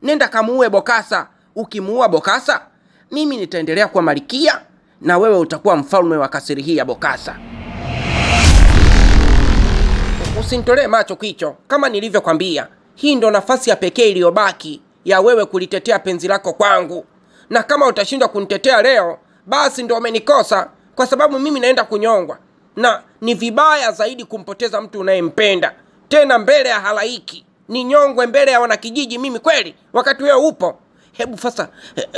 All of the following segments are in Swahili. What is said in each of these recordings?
Nenda kamuue Bokasa. Ukimuua Bokasa, mimi nitaendelea kuwa malkia na wewe utakuwa mfalme wa kasiri hii ya Bokasa. Usinitolee macho Kwicho. Kama nilivyokwambia, hii ndo nafasi ya pekee iliyobaki ya wewe kulitetea penzi lako kwangu. Na kama utashindwa kunitetea leo, basi ndo umenikosa, kwa sababu mimi naenda kunyongwa. Na ni vibaya zaidi kumpoteza mtu unayempenda, tena mbele ya halaiki. Ninyongwe mbele ya wanakijiji mimi kweli, wakati wewe upo? Hebu sasa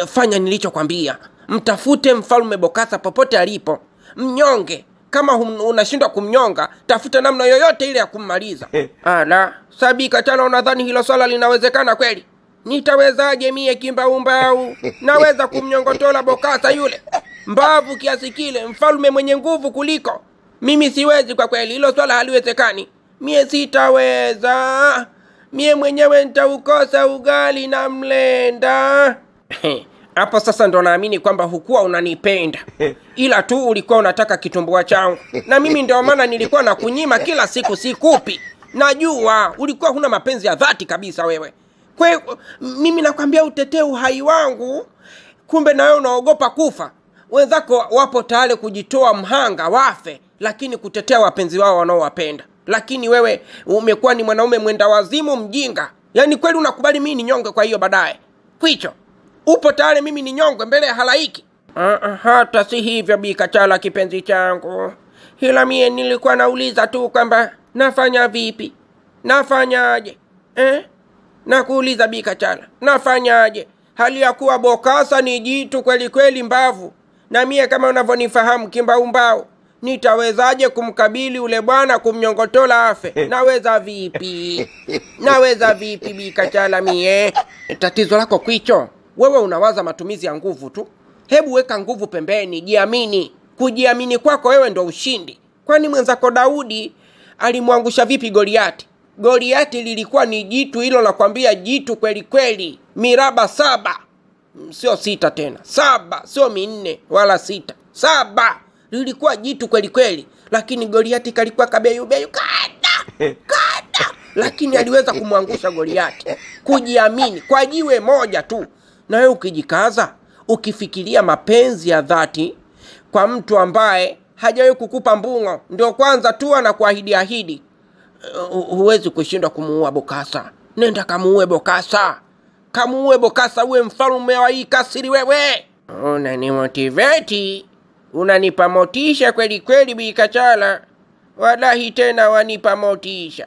fanya nilichokwambia. Mtafute mfalme Bokasa popote alipo, mnyonge. Kama unashindwa kumnyonga, tafuta namna yoyote ile ya kummaliza. Ala, Sabika Chala, unadhani hilo swala linawezekana kweli? Nitawezaje mie kimbaumbau? Naweza kumnyongotola Bokasa yule mbavu kiasi kile, mfalme mwenye nguvu kuliko mimi? Siwezi kwa kweli, hilo swala haliwezekani. Mie sitaweza. Mie mwenyewe nitaukosa ugali na mlenda. Hapo sasa ndo naamini kwamba hukuwa unanipenda, ila tu ulikuwa unataka kitumbua changu, na mimi ndio maana nilikuwa na kunyima kila siku sikupi. Najua ulikuwa huna mapenzi ya dhati kabisa wewe. Kwa mimi nakwambia utetee uhai wangu, kumbe na wewe unaogopa kufa. Wenzako wapo tayari kujitoa mhanga wafe, lakini kutetea wapenzi wao wanaowapenda. Lakini wewe umekuwa ni mwanaume mwenda wazimu mjinga. Yaani kweli unakubali mimi ninyonge kwa hiyo baadaye? Kwicho, upo tayari mimi ninyongwe mbele ya halaiki? Hata si hivyo Bika Chala kipenzi changu. Hila mie nilikuwa nauliza tu kwamba nafanya vipi? Nafanyaje? Nakuuliza Bika Chala, nafanyaje? Hali ya kuwa Bokasa ni jitu kweli kweli mbavu. Na mie kama unavyonifahamu kimbaumbau, nitawezaje kumkabili ule bwana kumnyongotola afe? Naweza vipi? Naweza vipi Bika Chala mie? Tatizo lako Kwicho, wewe unawaza matumizi ya nguvu tu. Hebu weka nguvu pembeni, jiamini. Kujiamini kwako wewe ndo ushindi. Kwani mwenzako Daudi alimwangusha vipi Goliati? Goliati lilikuwa ni jitu hilo, nakwambia jitu kweli kweli. Miraba 7. Sio 6 tena. 7, sio 4 wala 6. 7. Lilikuwa jitu kweli kweli, lakini Goliati kalikuwa kabeyu kada. Lakini aliweza kumwangusha Goliati. Kujiamini kwa jiwe moja tu. Na wewe ukijikaza, ukifikiria mapenzi ya dhati kwa mtu ambaye hajawahi kukupa mbungo, ndio kwanza tu anakuahidi, huwezi kushindwa kumuua Bokasa. Nenda kamuue Bokasa. Kamuue Bokasa, uwe mfalme wa hii kasiri wewe. Unanimotivate. Unanipa motisha kweli kweli Bika Chala. Wallahi tena wanipa motisha.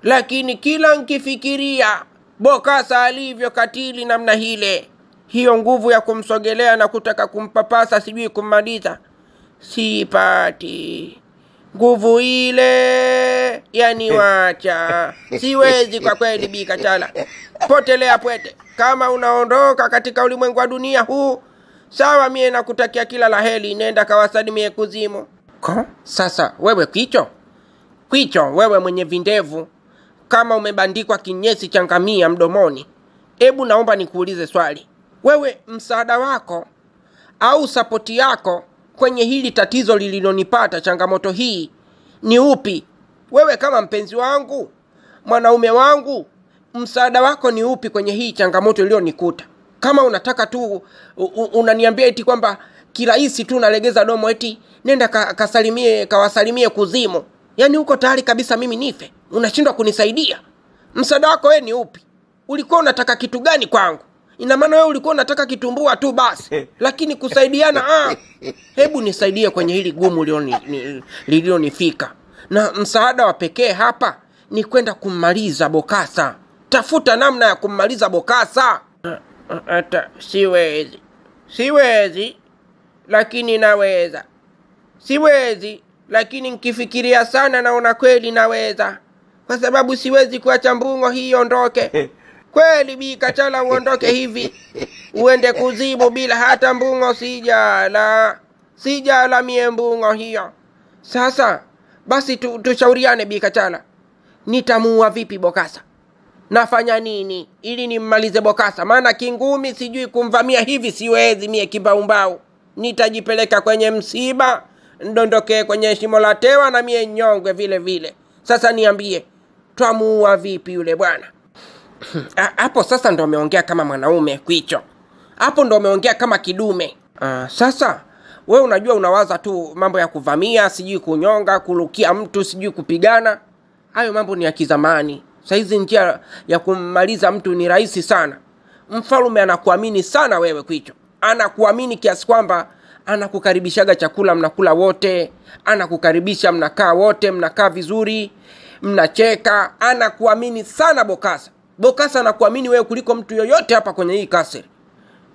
Lakini kila nkifikiria Bokasa alivyo katili namna hile, hiyo nguvu ya kumsogelea na kutaka kumpapasa sijui kummaliza, sipati nguvu ile, yani wacha. Siwezi kwa kweli Bika Chala. Potelea pwete. Kama unaondoka katika ulimwengu wa dunia huu, sawa, mie nakutakia kila laheri. Nenda kawasalimie kuzimu. Sasa wewe Kwicho, wewe mwenye vindevu kama umebandikwa kinyesi cha ngamia mdomoni, hebu naomba nikuulize swali. Wewe msaada wako au sapoti yako kwenye hili tatizo lililonipata, changamoto hii, ni upi? Wewe kama mpenzi wangu, mwanaume wangu, msaada wako ni upi kwenye hii changamoto iliyonikuta? Kama unataka tu unaniambia eti kwamba kirahisi tu nalegeza domo eti nenda kawasalimie kuzimu, yaani uko tayari kabisa mimi nife, unashindwa kunisaidia. Msaada wako wewe ni upi? Ulikuwa unataka kitu gani kwangu? Ina maana wewe ulikuwa unataka kitumbua tu basi, lakini kusaidiana hebu nisaidie kwenye hili gumu lililonifika. Na msaada wa pekee hapa ni kwenda kummaliza Bokasa. Tafuta namna ya kummaliza Bokasa. Hata siwezi, lakini naweza. Siwezi, lakini nikifikiria sana naona kweli naweza, kwa sababu siwezi kuacha mbungo hii ondoke. Kweli Bika Chala, uondoke hivi uende kuzimu bila hata mbungo sijala mie mbungo hiyo. Sasa basi tushauriane Bika Chala. Nitamuua vipi Bokasa? Nafanya nini ili nimmalize Bokasa? Maana kingumi sijui kumvamia hivi siwezi mie kibaumbau. Nitajipeleka kwenye msiba, ndondokee kwenye shimo la tewa na mie nyongwe vile vile. Sasa niambie, twamuua vipi yule bwana? Hapo sasa ndo umeongea kama mwanaume Kwicho. Hapo ndo umeongea kama kidume. Sasa wewe unajua unawaza tu mambo ya kuvamia, sijui kunyonga, kurukia mtu, sijui kupigana. Hayo mambo ni ya kizamani. Saizi njia ya kummaliza mtu ni rahisi sana. Mfalme anakuamini sana wewe Kwicho. Anakuamini kiasi kwamba anakukaribishaga chakula, mnakula wote, anakukaribisha, mnakaa wote, mnakaa vizuri, mnacheka. Anakuamini sana Bokasa. Bokasa anakuamini wewe kuliko mtu yoyote hapa kwenye hii kasri.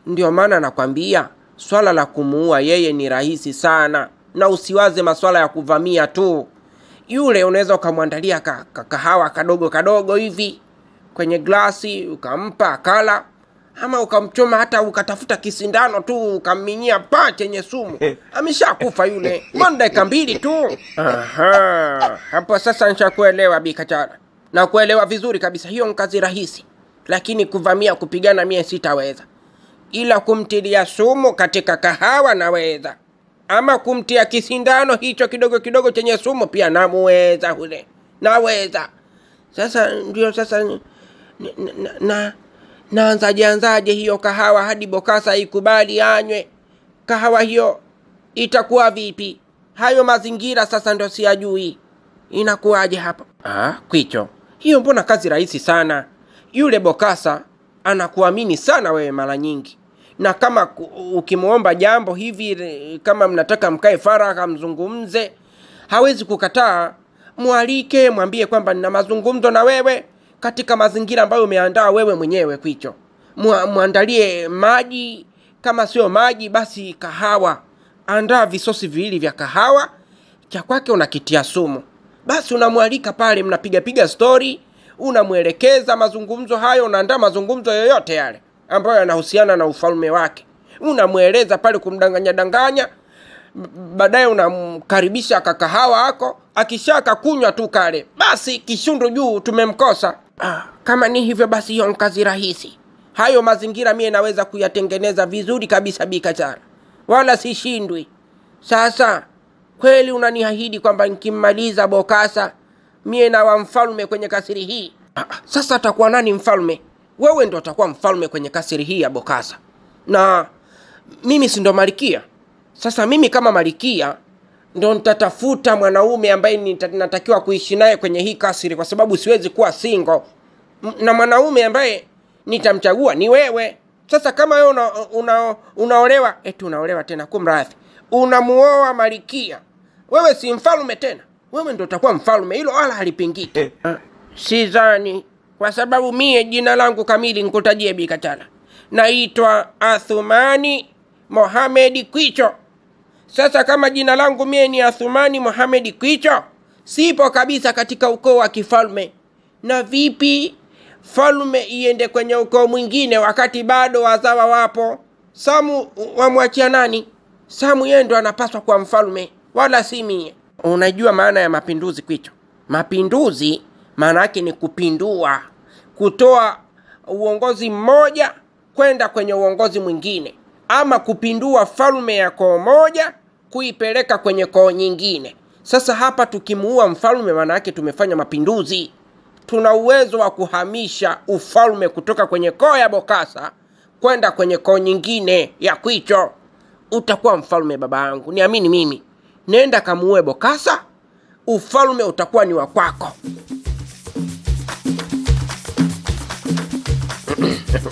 Ndio maana nakwambia swala la kumuua yeye ni rahisi sana, na usiwaze maswala ya kuvamia tu. Yule unaweza ukamwandalia kahawa kadogo kadogo hivi kwenye glasi, ukampa akala, ama ukamchoma, hata ukatafuta kisindano tu ukamminyia chenye sumu, ameshakufa yule. Mbona dakika 2 tu? Hapo sasa nishakuelewa Bikachara. Na kuelewa vizuri kabisa, hiyo ni kazi rahisi. Lakini kuvamia, kupigana mie sitaweza. Ila kumtilia sumu katika kahawa naweza. Ama kumtia kisindano hicho kidogo kidogo chenye sumu pia namuweza ule. Naweza. Sasa ndio sasa naanzaje hiyo kahawa hadi Bokasa ikubali anywe? Kahawa hiyo itakuwa vipi? Hayo mazingira sasa ndio siyajui. Inakuwaje hapo? Kwicho, hiyo mbona kazi rahisi sana. Yule Bokasa anakuamini sana wewe mara nyingi. Na kama ukimuomba jambo hivi, kama mnataka mkae faragha mzungumze, hawezi kukataa. Mwalike, mwambie kwamba nina mazungumzo na wewe katika mazingira ambayo umeandaa wewe mwenyewe Kwicho. Muandalie maji, kama sio maji basi kahawa. Andaa visosi viwili vya kahawa, cha kwake unakitia sumu. Basi unamwalika pale, mnapiga story, unamuelekeza mazungumzo hayo, unaandaa mazungumzo yoyote yale ambayo yanahusiana na ufalme wake. Unamueleza pale, kumdanganya. Baadaye unamkaribisha kakahawa hako, akishaka kunywa tu kale, basi kishundu juu tumemkosa. Kama ni hivyo basi hiyo kazi rahisi. Hayo mazingira mie naweza kuyatengeneza vizuri kabisa Bikachara. Wala sishindwi. Sasa kweli unaniahidi kwamba nikimmaliza Bokasa mie na wa mfalme kwenye kasiri hii? Sasa atakuwa nani mfalme? Wewe ndo utakuwa mfalme kwenye kasiri hii ya Bokasa. Na mimi si ndo Malkia? Sasa mimi kama Malkia ndo nitatafuta mwanaume ambaye natakiwa kuishi naye kwenye hii kasiri, kwa sababu siwezi kuwa single. Na mwanaume ambaye nitamchagua ni wewe. Sasa kama wewe unaolewa, unaolewa tena, kumradhi, unamuoa Malkia, wewe si mfalme tena. Wewe ndo utakuwa mfalme, hilo wala halipingiki. Sidhani, kwa sababu mie jina langu kamili nikutajie Bikachara. Naitwa Athumani Mohamed Kwicho. Sasa kama jina langu mie ni Athumani Mohamed Kwicho, sipo kabisa katika ukoo wa kifalme. Na vipi falme iende kwenye ukoo mwingine wakati bado wazawa wapo? Samu wamwachia nani? Samu yeye ndo anapaswa kuwa mfalme, wala si mie. Unajua maana ya mapinduzi Kwicho? Mapinduzi maana yake ni kupindua, kutoa uongozi mmoja kwenda kwenye uongozi mwingine, ama kupindua falme ya koo moja kuipeleka kwenye koo nyingine. Sasa hapa tukimuua mfalme maana yake tumefanya mapinduzi. Tuna uwezo wa kuhamisha ufalme kutoka kwenye koo ya Bokasa kwenda kwenye koo nyingine ya Kwicho. Utakuwa mfalme babangu, niamini mimi. Nenda kamuue Bokasa, ufalme utakuwa ni wa kwako.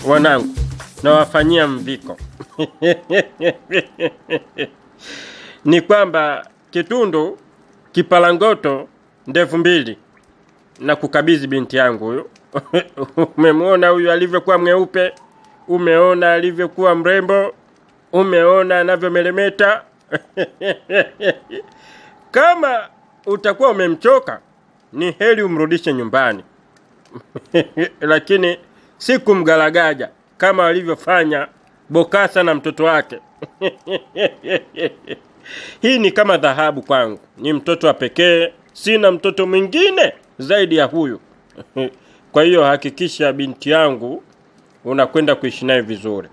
Wanangu, nawafanyia mviko. Ni kwamba Kitundu Kipalangoto ndefu 2 na kukabidhi binti yangu huyo. Umemwona huyu alivyokuwa mweupe? Umeona alivyokuwa mrembo? Umeona anavyomelemeta? Kama utakuwa umemchoka, ni heri umrudishe nyumbani. Lakini si kumgalagaja kama walivyofanya Bokasa na mtoto wake. Hii ni kama dhahabu kwangu. Ni mtoto wa pekee, sina mtoto mwingine zaidi ya huyu. Kwa hiyo hakikisha binti yangu unakwenda kuishi naye vizuri.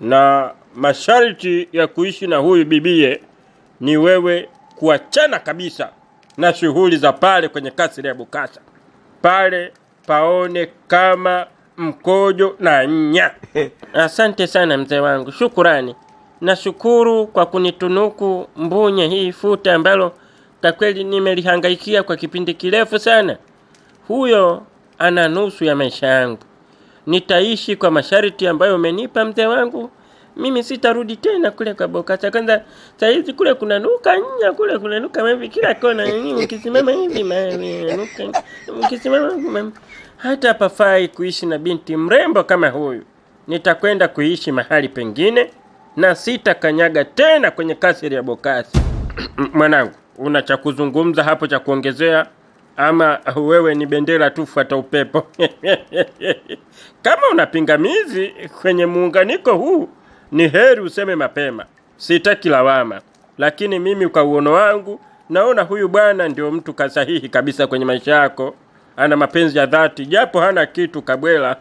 Na masharti ya kuishi na huyu bibie ni wewe kuachana kabisa na shughuli za pale kwenye kasri ya Bokasa. Pale paone kama mkojo na nya. Asante sana mzee wangu, shukurani. Nashukuru kwa kunitunuku mbunye hii futa ambalo kwa kweli nimelihangaikia kwa kipindi kirefu sana. Huyo ana nusu ya maisha yangu. Nitaishi kwa masharti ambayo umenipa mzee wangu. Mimi sitarudi tena kule kwa Bokasa. Kwanza saizi kule kunanuka nya, kule kunanuka hivi kila kona. Ukisimama hivi nuka. Ukisimama hata pafai kuishi na binti mrembo kama huyu. Nitakwenda kuishi mahali pengine na sitakanyaga tena kwenye kasri ya Bokasa. Mwanangu, una cha kuzungumza hapo cha kuongezea ama wewe ni bendera tu fuata upepo? Kama una pingamizi kwenye muunganiko huu, ni heri useme mapema. Sitaki lawama, lakini mimi kwa uono wangu naona huyu bwana ndio mtu kasahihi kabisa kwenye maisha yako. Ana mapenzi ya dhati, japo hana kitu kabwela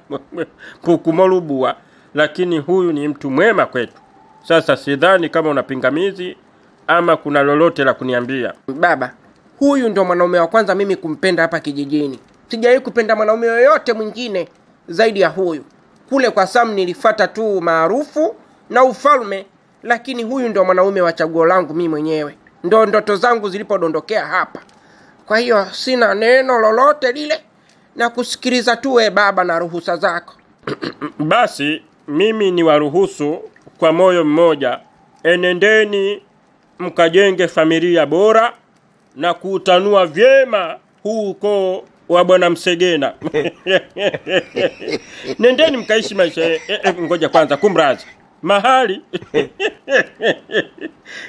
kukumolubua, lakini huyu ni mtu mwema kwetu. Sasa sidhani kama una pingamizi ama kuna lolote la kuniambia. Baba, huyu ndio mwanaume wa kwanza mimi kumpenda hapa kijijini. Sijawahi kupenda mwanaume yoyote mwingine zaidi ya huyu. Kule kwa Sam nilifuata tu maarufu na ufalme, lakini huyu ndio mwanaume wa chaguo langu mimi mwenyewe. Ndio ndoto zangu zilipodondokea hapa. Kwa hiyo sina neno lolote lile, na kusikiliza tu baba na ruhusa zako. Basi mimi ni waruhusu kwa moyo mmoja. Enendeni mkajenge familia bora na kuutanua vyema huu ukoo wa Bwana Msegena. Nendeni mkaishi maisha. Ngoja kwanza kumrazi mahali.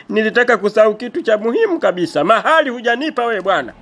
Nilitaka kusahau kitu cha muhimu kabisa. Mahali hujanipa wewe bwana.